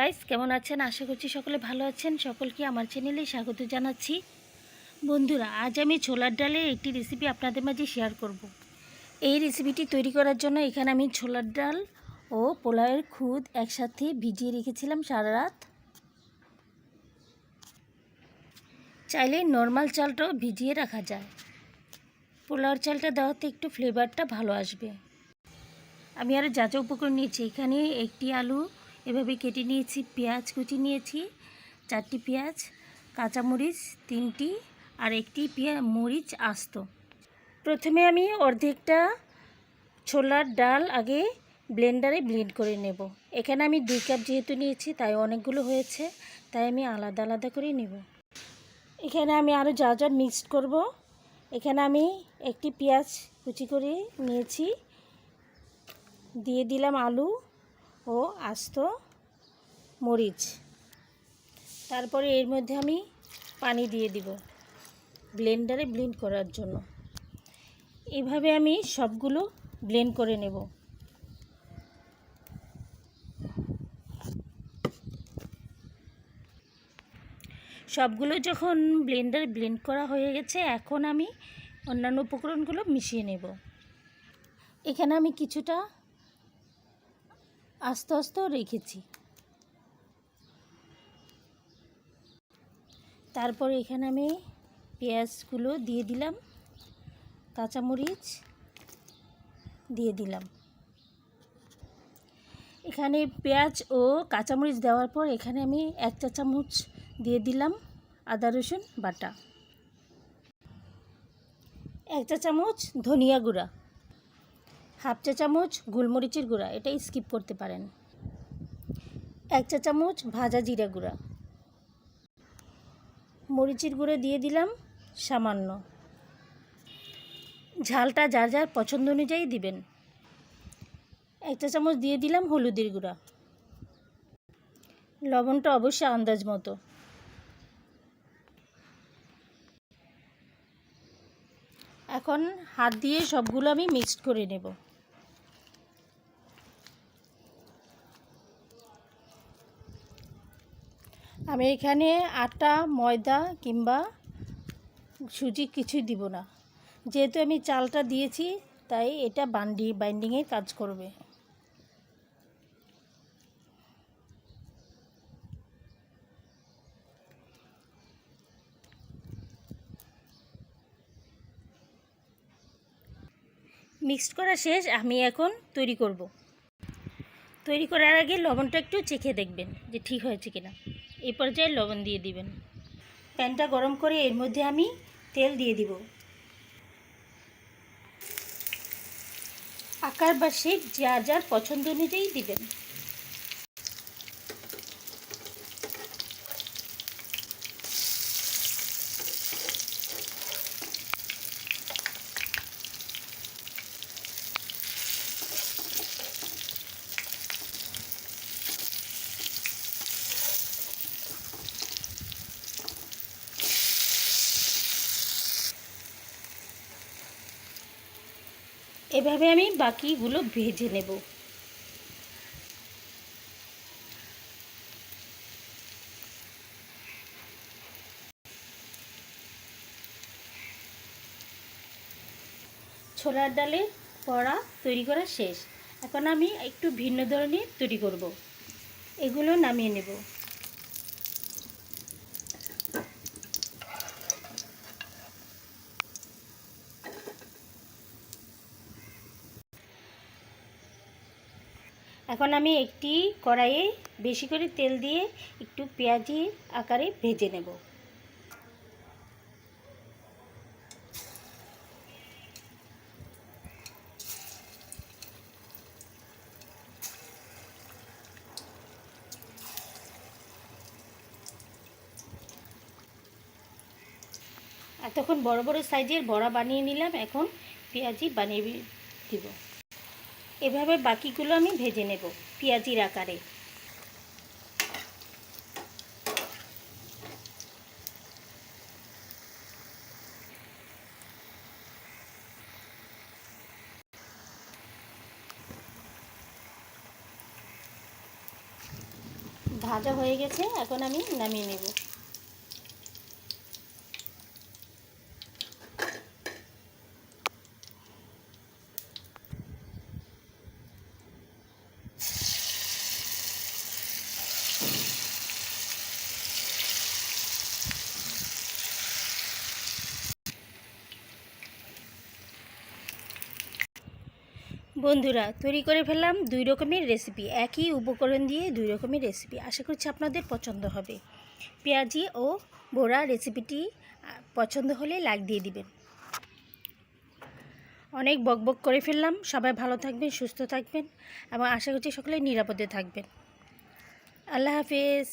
Guys, কেমন আছেন? আশা করছি সকলে ভালো আছেন। সকলকে আমার চ্যানেলে স্বাগত জানাচ্ছি। বন্ধুরা, আজ আমি ছোলার ডালের একটি রেসিপি আপনাদের মাঝে শেয়ার করব। এই রেসিপিটি তৈরি করার জন্য এখানে আমি ছোলার ডাল ও পোলাওয়ের খুদ একসাথে ভিজিয়ে রেখেছিলাম সারা রাত। চাইলে নর্মাল চালটাও ভিজিয়ে রাখা যায়। পোলাওর চালটা দেওয়াতে একটু ফ্লেভারটা ভালো আসবে। আমি আরও যা যা উপকরণ নিয়েছি, এখানে একটি আলু এভাবে কেটে নিয়েছি, পেঁয়াজ কুচি নিয়েছি 4টি পেঁয়াজ, কাঁচামরিচ 3টি আর একটি মরিচ আস্ত। প্রথমে আমি অর্ধেকটা ছোলার ডাল আগে ব্লেন্ডারে ব্লেন্ড করে নেব। এখানে আমি 2 কাপ যেহেতু নিয়েছি তাই অনেকগুলো হয়েছে, তাই আমি আলাদা আলাদা করে নেব। এখানে আমি আরও যা যা মিক্সড করব, এখানে আমি একটি পেঁয়াজ কুচি করে নিয়েছি, দিয়ে দিলাম আলু ও আস্ত মরিচ। তারপরে এর মধ্যে আমি পানি দিয়ে দিব ব্লেন্ডারে ব্লেন্ড করার জন্য। এভাবে আমি সবগুলো ব্লেন্ড করে নেব। সবগুলো যখন ব্লেন্ডারে ব্লেন্ড করা হয়ে গেছে, এখন আমি অন্যান্য উপকরণগুলো মিশিয়ে নেব। এখানে আমি কিছুটা আস্তে আস্তে রেখেছি। তারপর এখানে আমি পেঁয়াজগুলো দিয়ে দিলাম, কাঁচামরিচ দিয়ে দিলাম। এখানে পেঁয়াজ ও কাঁচামরিচ দেওয়ার পর এখানে আমি 1 চা চামচ দিয়ে দিলাম আদা রসুন বাটা, 1 চা চামচ ধনিয়া গুঁড়া, 1/2 চা চামচ গোলমরিচের গুঁড়া, এটাই স্কিপ করতে পারেন, 1 চা চামচ ভাজা জিরা গুঁড়া, মরিচের গুঁড়ো দিয়ে দিলাম সামান্য। ঝালটা যার যার পছন্দ অনুযায়ী দিবেন। 1 চা চামচ দিয়ে দিলাম হলুদের গুঁড়া, লবণটা অবশ্যই আন্দাজ মতো। এখন হাত দিয়ে সবগুলো আমি মিক্সড করে নেব। আমি এখানে আটা, ময়দা কিংবা সুজি কিছুই দিব না, যেহেতু আমি চালটা দিয়েছি তাই এটা বাইন্ডিংয়ের কাজ করবে। মিক্সড করা শেষ, আমি এখন তৈরি করব। তৈরি করার আগে লবণটা একটু চেখে দেখবেন যে ঠিক হয়েছে কিনা। এই পর্যায়ে লবণ দিয়ে দিবেন। প্যানটা গরম করে এর মধ্যে আমি তেল দিয়ে দিব। আকার বা শেপ যার যার পছন্দ অনুযায়ী দিবেন। এভাবে আমি বাকিগুলো ভেজে নেব। ছোলার ডালের বড়া তৈরি করা শেষ। এখন আমি একটু ভিন্ন ধরনের তৈরি করব। এগুলো নামিয়ে নেব। এখন আমি একটি কড়াইয়ে বেশি করে তেল দিয়ে একটু পেঁয়াজি আকারে ভেজে নেব। এতক্ষণ বড় বড় সাইজের বড়া বানিয়ে নিলাম, এখন পেঁয়াজি বানিয়ে দিব। এভাবে বাকিগুলো আমি ভেজে নেব পেঁয়াজির আকারে। ভাজা হয়ে গেছে, এখন আমি নামিয়ে নেব। বন্ধুরা, তৈরি করে ফেললাম 2 রকমের রেসিপি, একই উপকরণ দিয়ে 2 রকমের রেসিপি। আশা করছি আপনাদের পছন্দ হবে। পেঁয়াজি ও বোরা রেসিপিটি পছন্দ হলে লাইক দিয়ে দিবেন। অনেক বকবক করে ফেললাম। সবাই ভালো থাকবেন, সুস্থ থাকবেন এবং আশা করছি সকলে নিরাপদে থাকবেন। আল্লাহ হাফেজ।